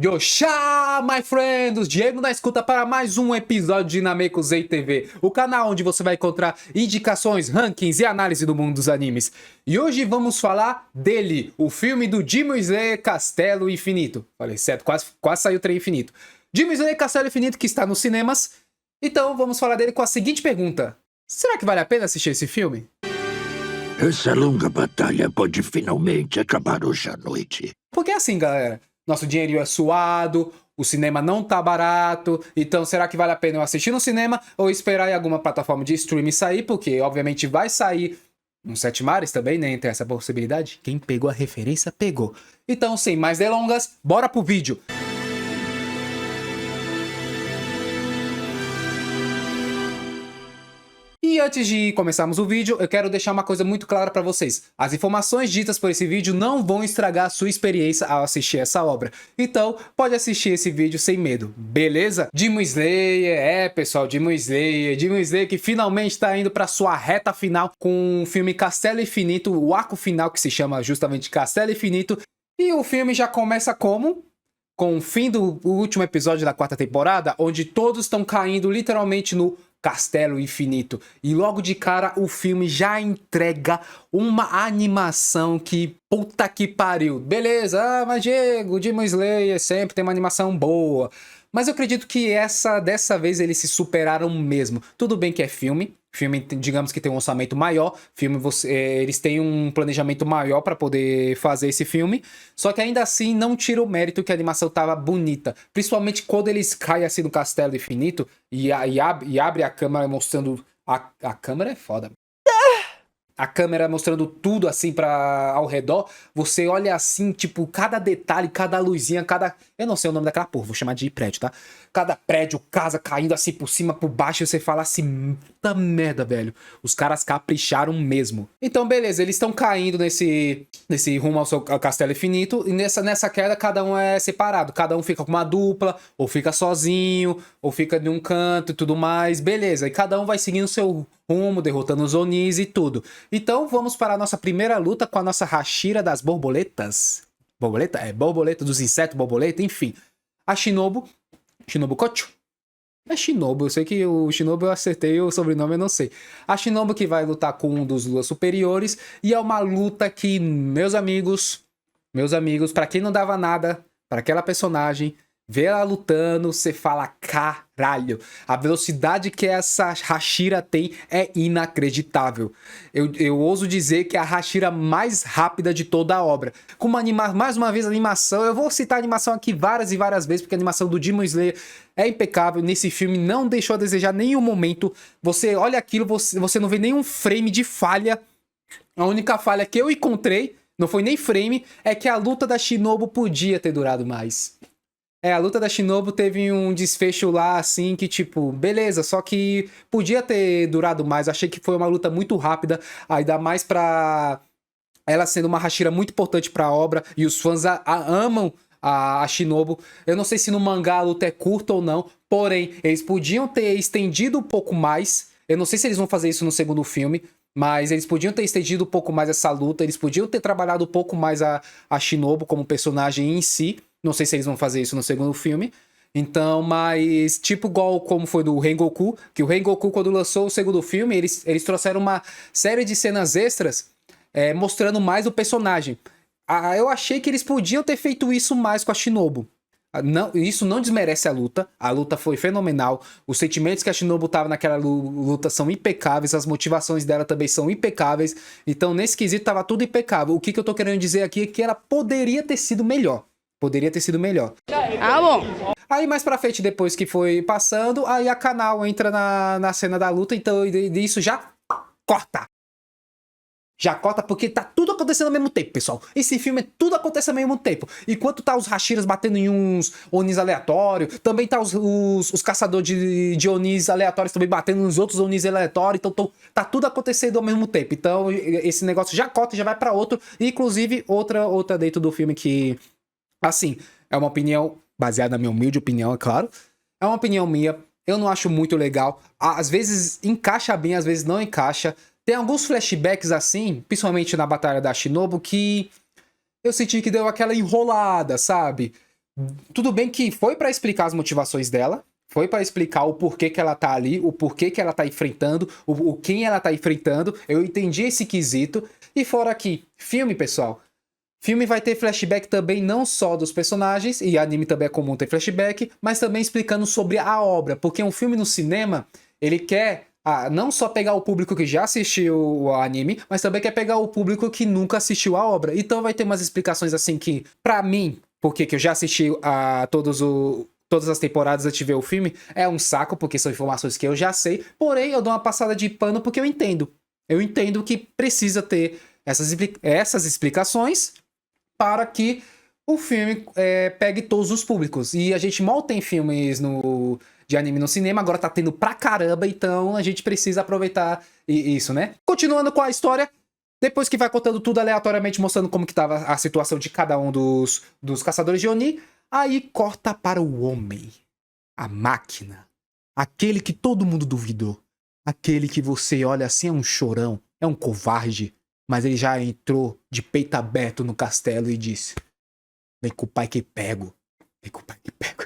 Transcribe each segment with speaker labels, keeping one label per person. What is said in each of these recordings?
Speaker 1: Yoshá, my friends! Diego na escuta para mais um episódio de Namekusei TV, o canal onde você vai encontrar indicações, rankings e análise do mundo dos animes. E hoje vamos falar dele, o filme do Demon Slayer Castelo Infinito. Falei certo, quase saiu o trem infinito. Demon Slayer Castelo Infinito que está nos cinemas. Então vamos falar dele com a seguinte pergunta: será que vale a pena assistir esse filme?
Speaker 2: Essa longa batalha pode finalmente acabar hoje à noite.
Speaker 1: Porque é assim, galera, nosso dinheirinho é suado, o cinema não tá barato, então será que vale a pena eu assistir no cinema ou esperar em alguma plataforma de streaming sair? Porque obviamente vai sair nos Sete Mares também, né? Tem essa possibilidade. Quem pegou a referência, pegou. Então, sem mais delongas, bora pro vídeo! E antes de começarmos o vídeo, eu quero deixar uma coisa muito clara para vocês. As informações ditas por esse vídeo não vão estragar a sua experiência ao assistir essa obra. Então, pode assistir esse vídeo sem medo, beleza? Demon Slayer, pessoal, Demon Slayer que finalmente tá indo para sua reta final com o filme Castelo Infinito, o arco final que se chama justamente Castelo Infinito. E o filme já começa como? Com o fim do último episódio da quarta temporada, onde todos estão caindo literalmente no Castelo Infinito. E logo de cara o filme já entrega uma animação que puta que pariu. Beleza, mas Diego, Demon Slayer sempre tem uma animação boa. Mas eu acredito que dessa vez eles se superaram mesmo. Tudo bem que é filme, digamos que tem um orçamento maior, eles têm um planejamento maior para poder fazer esse filme, só que ainda assim não tira o mérito que a animação tava bonita, principalmente quando eles caem assim no Castelo Infinito e abre a câmera mostrando... A câmera é foda. A câmera mostrando tudo assim ao redor, você olha assim, tipo, cada detalhe, cada luzinha, eu não sei o nome daquela porra, vou chamar de prédio, tá? Cada prédio, casa caindo assim por cima, por baixo, e você fala assim, puta merda, velho. Os caras capricharam mesmo. Então, beleza, eles estão caindo nesse rumo ao Castelo Infinito, e nessa queda cada um é separado. Cada um fica com uma dupla, ou fica sozinho, ou fica de um canto e tudo mais, beleza. E cada um vai seguindo o seu rumo, derrotando os Onis e tudo. Então vamos para a nossa primeira luta com a nossa Hashira das borboletas. Borboleta? É, borboleta dos insetos, borboleta, enfim. A Shinobu Kocho. É Shinobu, eu sei que o Shinobu eu acertei, o sobrenome eu não sei. A Shinobu que vai lutar com um dos Luas superiores. E é uma luta que, meus amigos, pra quem não dava nada para aquela personagem, ver ela lutando, você fala, caralho, a velocidade que essa Hashira tem é inacreditável. Eu ouso dizer que é a Hashira mais rápida de toda a obra. Mais uma vez a animação, eu vou citar a animação aqui várias e várias vezes, porque a animação do Demon Slayer é impecável. Nesse filme não deixou a desejar nenhum momento. Você olha aquilo, você não vê nenhum frame de falha. A única falha que eu encontrei, não foi nem frame, é que a luta da Shinobu podia ter durado mais. A luta da Shinobu teve um desfecho lá, assim, que tipo, beleza, só que podia ter durado mais. Achei que foi uma luta muito rápida, ainda mais pra ela sendo uma Hashira muito importante pra obra, e os fãs amam a Shinobu. Eu não sei se no mangá a luta é curta ou não, porém, eles podiam ter estendido um pouco mais. Eu não sei se eles vão fazer isso no segundo filme, mas eles podiam ter estendido um pouco mais essa luta, eles podiam ter trabalhado um pouco mais a Shinobu como personagem em si. Não sei se eles vão fazer isso no segundo filme. Então, mas tipo igual como foi do Rengoku, que o Rengoku quando lançou o segundo filme, eles trouxeram uma série de cenas extras mostrando mais o personagem. Eu achei que eles podiam ter feito isso mais com a Shinobu. Não, isso não desmerece a luta foi fenomenal, os sentimentos que a Shinobu tava naquela luta são impecáveis, as motivações dela também são impecáveis, então nesse quesito tava tudo impecável. O que eu tô querendo dizer aqui é que ela poderia ter sido melhor. Poderia ter sido melhor.
Speaker 3: Ah, bom.
Speaker 1: Aí mais pra frente, depois que foi passando, aí a Kanao entra na cena da luta, então isso já corta. Já corta porque tá tudo acontecendo ao mesmo tempo, pessoal. Esse filme tudo acontece ao mesmo tempo. Enquanto tá os Hashiras batendo em uns Onis aleatórios, também tá os caçadores de Onis aleatórios também batendo nos outros Onis aleatórios. Então tá tudo acontecendo ao mesmo tempo. Então esse negócio já corta e já vai pra outro. Inclusive outra dentro do filme que... Assim, é uma opinião baseada na minha humilde opinião, é claro. É uma opinião minha, eu não acho muito legal. Às vezes encaixa bem, às vezes não encaixa. Tem alguns flashbacks assim, principalmente na batalha da Shinobu, que eu senti que deu aquela enrolada, sabe? Tudo bem que foi pra explicar as motivações dela, foi pra explicar o porquê que ela tá ali, o porquê que ela tá enfrentando, o quem ela tá enfrentando. Eu entendi esse quesito. E fora aqui, filme, pessoal. Filme vai ter flashback também não só dos personagens, e anime também é comum ter flashback, mas também explicando sobre a obra, porque um filme no cinema, ele quer não só pegar o público que já assistiu o anime, mas também quer pegar o público que nunca assistiu a obra. Então vai ter umas explicações assim que, pra mim, porque que eu já assisti a todas as temporadas antes de ver o filme, é um saco, porque são informações que eu já sei, porém eu dou uma passada de pano porque eu entendo. Eu entendo que precisa ter essas explicações para que o filme pegue todos os públicos. E a gente mal tem filmes de anime no cinema, agora tá tendo pra caramba, então a gente precisa aproveitar isso, né? Continuando com a história, depois que vai contando tudo aleatoriamente, mostrando como que tava a situação de cada um dos caçadores de Oni, aí corta para o homem, a máquina, aquele que todo mundo duvidou, aquele que você olha assim é um chorão, é um covarde, mas ele já entrou de peito aberto no castelo e disse: vem com o pai que pego. Vem com o pai que pego.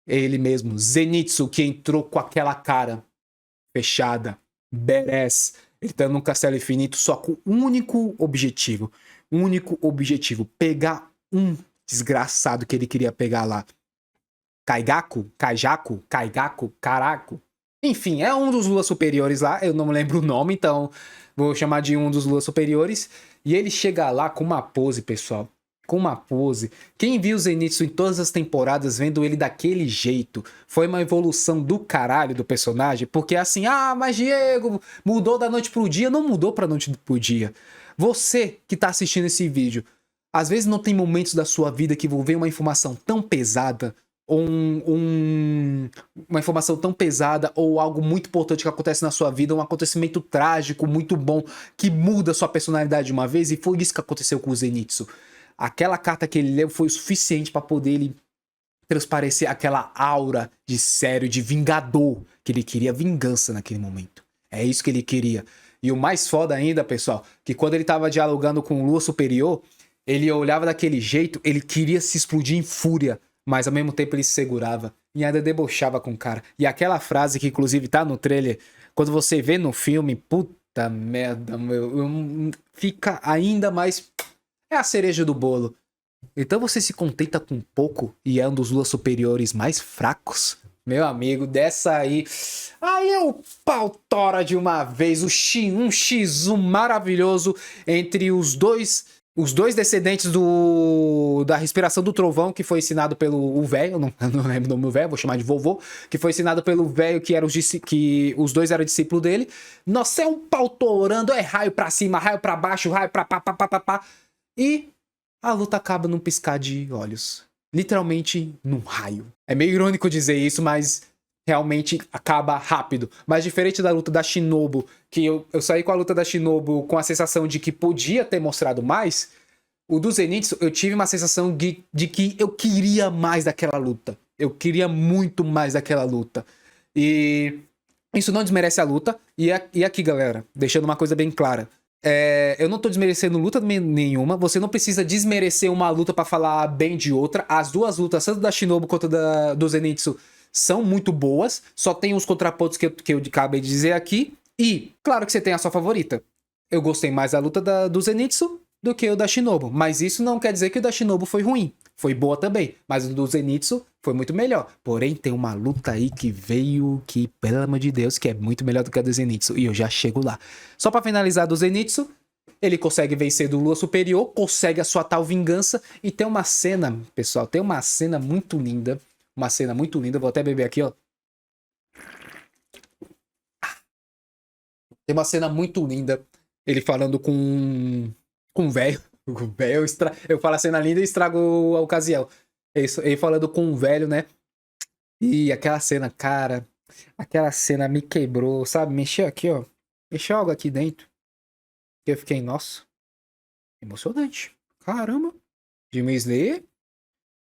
Speaker 1: Ele mesmo, Zenitsu, que entrou com aquela cara fechada, badass. Ele tá num castelo infinito só com um único objetivo. Um único objetivo. Pegar um desgraçado que ele queria pegar lá. Kaigaku? Kaijaku? Kaigaku? Caraco? Enfim, é um dos Luas superiores lá. Eu não me lembro o nome, então vou chamar de um dos Luas superiores. E ele chega lá com uma pose, pessoal. Com uma pose. Quem viu o Zenitsu em todas as temporadas vendo ele daquele jeito, foi uma evolução do caralho do personagem, porque assim, mas Diego, mudou da noite pro dia. Não mudou pra noite pro dia. Você que tá assistindo esse vídeo, às vezes não tem momentos da sua vida que vão ver uma informação tão pesada, ou uma informação tão pesada, ou algo muito importante que acontece na sua vida, um acontecimento trágico, muito bom, que muda a sua personalidade de uma vez, e foi isso que aconteceu com o Zenitsu. Aquela carta que ele leu foi o suficiente para poder ele transparecer aquela aura de sério, de vingador, que ele queria vingança naquele momento. É isso que ele queria. E o mais foda ainda, pessoal, que quando ele tava dialogando com o Lua Superior, ele olhava daquele jeito, ele queria se explodir em fúria, mas ao mesmo tempo ele se segurava e ainda debochava com o cara. E aquela frase que inclusive tá no trailer, quando você vê no filme, puta merda, fica ainda mais... É a cereja do bolo. Então você se contenta com pouco e é um dos Luas superiores mais fracos? Meu amigo, dessa aí... Aí é o pau tora de uma vez, um X1 maravilhoso entre os dois descendentes da respiração do trovão, que foi ensinado pelo velho, não lembro o nome do velho, vou chamar de vovô, que foi ensinado pelo velho que os dois eram discípulos dele. Nossa, é um pau torando, é raio pra cima, raio pra baixo, raio pra pá. E a luta acaba num piscar de olhos. Literalmente num raio. É meio irônico dizer isso, mas realmente acaba rápido. Mas diferente da luta da Shinobu, que eu saí com a luta da Shinobu com a sensação de que podia ter mostrado mais, o do Zenitsu eu tive uma sensação de que eu queria mais daquela luta. Eu queria muito mais daquela luta. E isso não desmerece a luta. E aqui, galera, deixando uma coisa bem clara. Eu não tô desmerecendo luta nenhuma. Você não precisa desmerecer uma luta pra falar bem de outra. As duas lutas, tanto da Shinobu quanto do Zenitsu, são muito boas. Só tem os contrapontos que eu acabei de dizer aqui. E, claro que você tem a sua favorita. Eu gostei mais da luta do Zenitsu do que o da Shinobu. Mas isso não quer dizer que o da Shinobu foi ruim. Foi boa também. Mas o do Zenitsu foi muito melhor. Porém, tem uma luta aí que veio que, pelo amor de Deus, que é muito melhor do que a do Zenitsu. E eu já chego lá. Só pra finalizar do Zenitsu, ele consegue vencer do Lua Superior, consegue a sua tal vingança. E tem uma cena, pessoal, tem uma cena muito linda. Uma cena muito linda. Vou até beber aqui, ó. Tem uma cena muito linda. Ele falando com o velho. O velho eu falo a cena linda e estrago a ocasião. Ele falando com o velho, né? E aquela cena, cara. Aquela cena me quebrou, sabe? Mexeu aqui, ó. Mexeu algo aqui dentro. E eu fiquei, nossa. Emocionante. Caramba. Demon Slayer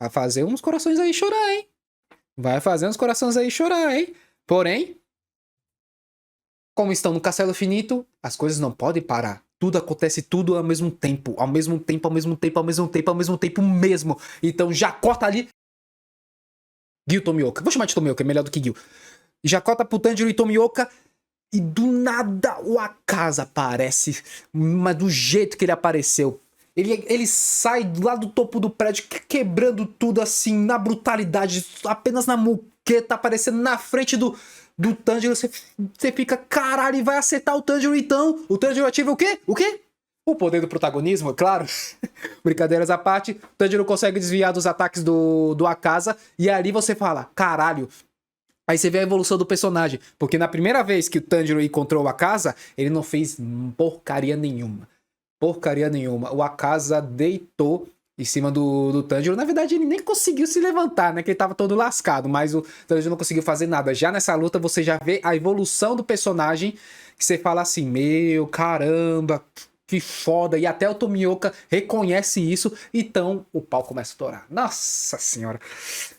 Speaker 1: vai fazer uns corações aí chorar, hein? Vai fazer uns corações aí chorar, hein? Porém, como estão no Castelo Infinito, as coisas não podem parar. tudo acontece tudo ao mesmo tempo. Ao mesmo tempo, ao mesmo tempo, ao mesmo tempo, ao mesmo tempo mesmo. Então já corta ali. Gil Tomioka. Vou chamar de Tomioka, é melhor do que Gil. Já corta pro Tanjiro e Tomioka. E do nada o Akaza aparece. Mas do jeito que ele apareceu. Ele sai lá do topo do prédio, quebrando tudo assim, na brutalidade, apenas na muqueta, aparecendo na frente do Tanjiro. Você fica, caralho, e vai acertar o Tanjiro então? O Tanjiro ativa o quê? O quê? O poder do protagonismo, é claro. Brincadeiras à parte, o Tanjiro consegue desviar dos ataques do Akaza, e ali você fala, caralho. Aí você vê a evolução do personagem, porque na primeira vez que o Tanjiro encontrou o Akaza, ele não fez porcaria nenhuma. Porcaria nenhuma. O Akaza deitou em cima do Tanjiro. Na verdade, ele nem conseguiu se levantar, né? Que ele tava todo lascado. Mas o Tanjiro não conseguiu fazer nada. Já nessa luta, você já vê a evolução do personagem. Que você fala assim, meu, caramba, que foda. E até o Tomioka reconhece isso. Então, o pau começa a estourar. Nossa senhora.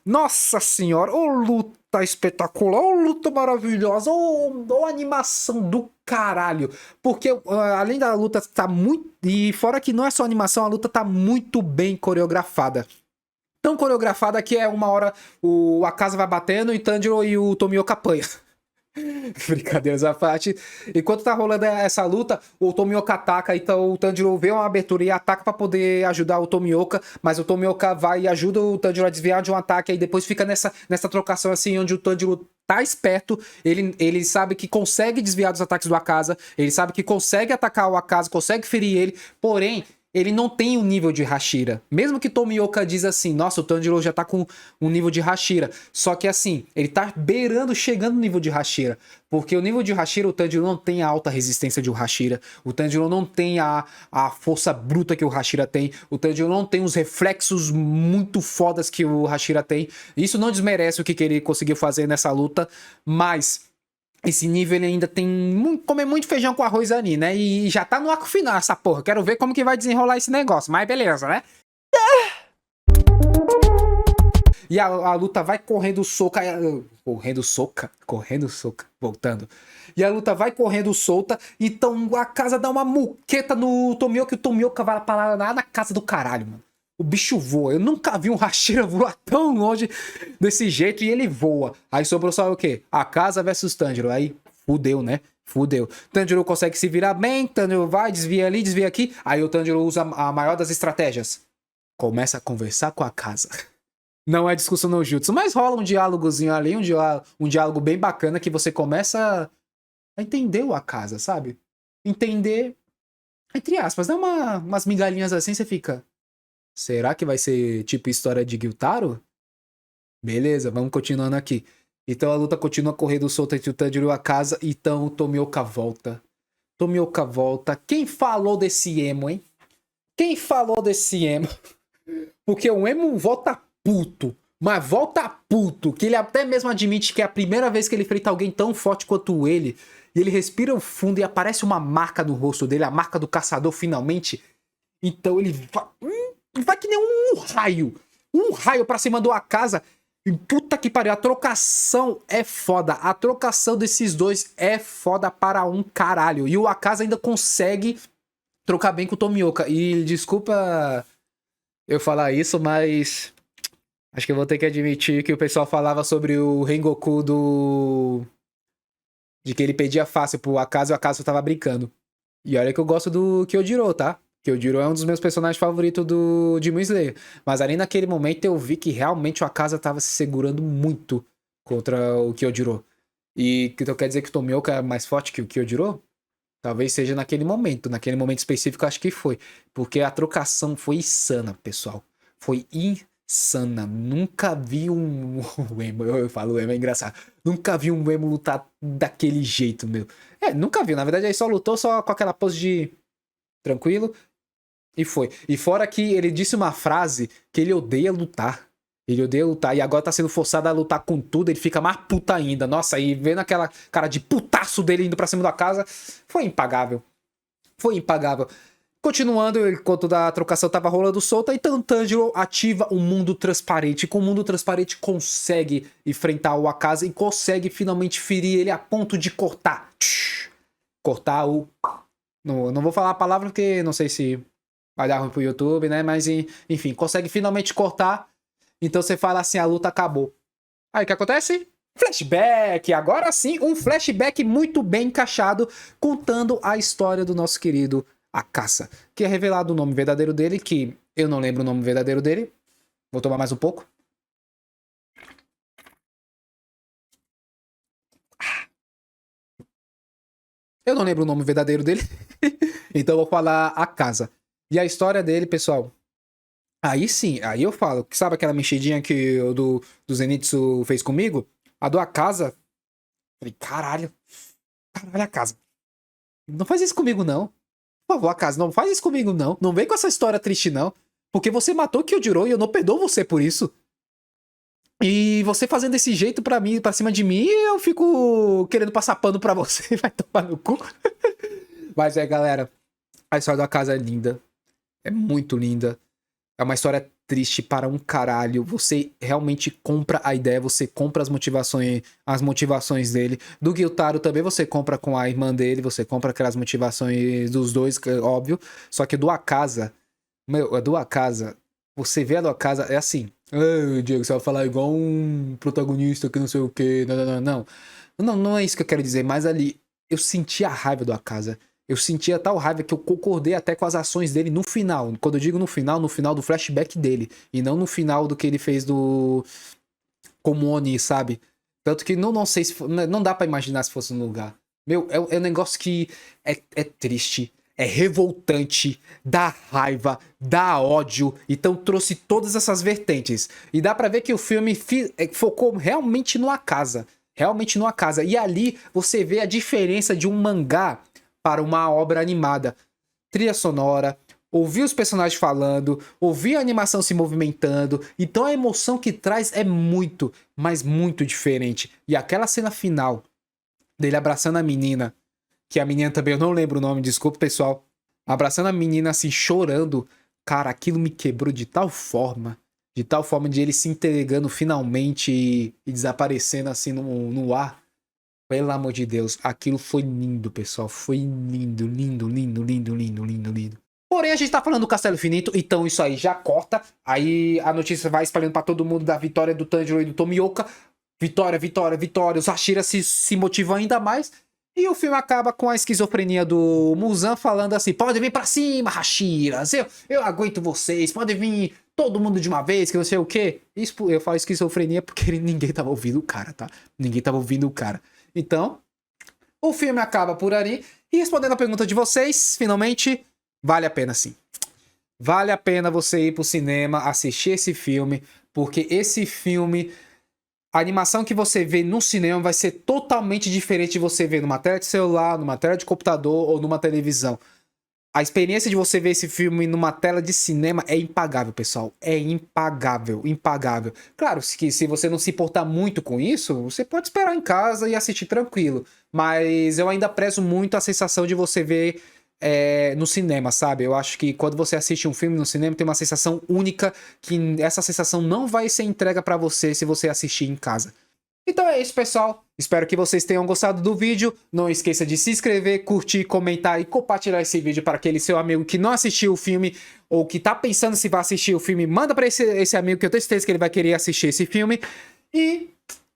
Speaker 1: Nossa senhora. Ô luta espetacular. Ô luta maravilhosa. Ô animação do caralho. Porque além da luta tá muito... E fora que não é só animação, a luta tá muito bem coreografada. Tão coreografada que é uma hora o Akaza vai batendo e o Tanjiro e o Tomioka apanham. Brincadeiras à parte. Enquanto tá rolando essa luta, o Tomioka ataca, então o Tanjiro vê uma abertura e ataca pra poder ajudar o Tomioka, mas o Tomioka vai e ajuda o Tanjiro a desviar de um ataque, aí depois fica nessa trocação assim, onde o Tanjiro tá esperto, ele sabe que consegue desviar dos ataques do Akaza, ele sabe que consegue atacar o Akaza, consegue ferir ele, porém, ele não tem o nível de Hashira. Mesmo que Tomioka diz assim, nossa, o Tanjiro já tá com um nível de Hashira. Só que assim, ele tá beirando, chegando no nível de Hashira. Porque o nível de Hashira, o Tanjiro não tem a alta resistência de um Hashira. O Tanjiro não tem a força bruta que o Hashira tem. O Tanjiro não tem os reflexos muito fodas que o Hashira tem. Isso não desmerece o que ele conseguiu fazer nessa luta, mas... esse nível ele ainda tem comer muito feijão com arroz ali, né? E já tá no arco final essa porra. Quero ver como que vai desenrolar esse negócio. Mas beleza, né? E a luta vai correndo soca. Correndo soca. Voltando. E a luta vai correndo solta. Então a casa dá uma muqueta no Tomioka. E o Tomioka vai parar lá na casa do caralho, mano. O bicho voa. Eu nunca vi um Hashira voar tão longe desse jeito e ele voa. Aí sobrou só o quê? Akaza versus Tanjiro. Aí fudeu, né? Fudeu. Tanjiro consegue se virar bem. Tanjiro vai, desvia ali, desvia aqui. Aí o Tanjiro usa a maior das estratégias. Começa a conversar com a Akaza. Não é discussão no jutsu, mas rola um diálogozinho ali. Um diálogo bem bacana que você começa a entender o Akaza, sabe? Entender, entre aspas, dá umas migalhinhas assim, você fica... será que vai ser tipo história de Gyutaro? Beleza, vamos continuando aqui. Então a luta continua correndo solta entre o Tanjiro e a Akaza. Então o Tomioka volta. Tomioka volta. Quem falou desse emo, hein? Quem falou desse emo? Porque o emo volta puto. Mas volta puto. Que ele até mesmo admite que é a primeira vez que ele enfrenta alguém tão forte quanto ele. E ele respira fundo e aparece uma marca no rosto dele. A marca do caçador finalmente. Então ele vai que nem um raio. Um raio pra cima do Akaza. E puta que pariu. A trocação é foda. A trocação desses dois é foda para um caralho. E o Akaza ainda consegue trocar bem com o Tomioka. E desculpa eu falar isso, mas... acho que eu vou ter que admitir que o pessoal falava sobre o Rengoku de que ele pedia fácil pro Akaza e o Akaza tava brincando. E olha que eu gosto do Kyojiro, tá? Kyojiro é um dos meus personagens favoritos do Demon Slayer. Mas ali naquele momento eu vi que realmente o Akaza tava se segurando muito contra o Kyojiro. E então quer dizer que o Tomioka é mais forte que o Kyojiro? Talvez seja naquele momento. Naquele momento específico acho que foi. Porque a trocação foi insana, pessoal. Foi insana. Nunca vi um emo, eu falo emo, é engraçado. Nunca vi um emo lutar daquele jeito, meu. Nunca vi. Na verdade ele só lutou só com aquela pose de tranquilo. E foi. E fora que ele disse uma frase que ele odeia lutar. Ele odeia lutar. E agora tá sendo forçado a lutar com tudo. Ele fica mais puta ainda. Nossa, e vendo aquela cara de putaço dele indo pra cima da casa. Foi impagável. Foi impagável. Continuando, enquanto a trocação tava rolando solta, então Tanjiro ativa o mundo transparente. Com o mundo transparente consegue enfrentar o Akaza e consegue finalmente ferir ele a ponto de cortar. Cortar o Não vou falar a palavra porque não sei se vai dar ruim pro YouTube, né? Mas enfim, consegue finalmente cortar. Então você fala assim, a luta acabou. Aí o que acontece? Flashback! Agora sim, um flashback muito bem encaixado, contando a história do nosso querido Akaza, que é revelado o nome verdadeiro dele, que eu não lembro o nome verdadeiro dele. Vou tomar mais um pouco. Eu não lembro o nome verdadeiro dele, então eu vou falar Akaza. E a história dele, pessoal, aí sim, aí eu falo, sabe aquela mexidinha que o do Zenitsu fez comigo? A do Akaza, falei, caralho, Akaza, não faz isso comigo não. Por favor, Akaza, não faz isso comigo não. Não vem com essa história triste não, porque você matou Kyojuro e eu não perdoo você por isso. E você fazendo desse jeito pra mim, pra cima de mim, eu fico querendo passar pano pra você, vai tomar no cu. Mas galera, a história da casa é linda. É muito linda. É uma história triste para um caralho. Você realmente compra a ideia, você compra as motivações dele. Do Gyutaro também você compra com a irmã dele, você compra aquelas motivações dos dois, óbvio. Só que do Akaza, meu, a do Akaza, você vê a do Akaza, é assim. Ah, Diego, você vai falar igual um protagonista que não sei o que. Não é isso que eu quero dizer, mas ali eu senti a raiva do Akaza. Eu sentia tal raiva que eu concordei até com as ações dele no final. Quando eu digo no final do flashback dele. E não no final do que ele fez do... como Oni, sabe? Tanto que não sei se... Não dá pra imaginar se fosse no lugar. Meu, é um negócio que é triste, é revoltante, dá raiva, dá ódio. Então trouxe todas essas vertentes. E dá pra ver que o filme focou realmente no Akaza. Realmente no Akaza. E ali você vê a diferença de um mangá para uma obra animada. Trilha sonora, ouvir os personagens falando, ouvir a animação se movimentando. Então a emoção que traz é muito, mas muito diferente. E aquela cena final dele abraçando a menina, que a menina também, eu não lembro o nome, desculpa pessoal, abraçando a menina assim, chorando. Cara, aquilo me quebrou de tal forma de ele se entregando finalmente e desaparecendo assim no ar. Pelo amor de Deus, aquilo foi lindo, pessoal. Foi lindo, lindo, lindo, lindo, lindo, lindo, lindo. Porém, a gente tá falando do Castelo Infinito, então isso aí já corta. Aí a notícia vai espalhando pra todo mundo da vitória do Tanjiro e do Tomioka. Vitória, vitória, vitória. Os Hashira se motivam ainda mais. E o filme acaba com a esquizofrenia do Muzan falando assim: pode vir pra cima, Hashiras. Eu aguento vocês. Pode vir todo mundo de uma vez, que não sei o quê. Isso, eu falo esquizofrenia porque ninguém tava ouvindo o cara, tá? Ninguém tava ouvindo o cara. Então, o filme acaba por ali. E respondendo a pergunta de vocês, finalmente, vale a pena sim. Vale a pena você ir pro cinema, assistir esse filme, porque esse filme, a animação que você vê no cinema vai ser totalmente diferente de você ver numa tela de celular, numa tela de computador ou numa televisão. A experiência de você ver esse filme numa tela de cinema é impagável, pessoal. É impagável, impagável. Claro que se você não se importar muito com isso, você pode esperar em casa e assistir tranquilo. Mas eu ainda prezo muito a sensação de você ver no cinema, sabe? Eu acho que quando você assiste um filme no cinema tem uma sensação única que essa sensação não vai ser entregue pra você se você assistir em casa. Então é isso, pessoal. Espero que vocês tenham gostado do vídeo. Não esqueça de se inscrever, curtir, comentar e compartilhar esse vídeo para aquele seu amigo que não assistiu o filme ou que tá pensando se vai assistir o filme. Manda para esse amigo que eu tenho certeza que ele vai querer assistir esse filme. E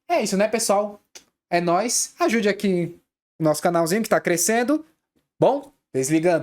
Speaker 1: é isso, né, pessoal? É nóis. Ajude aqui o nosso canalzinho que tá crescendo. Bom, desligando.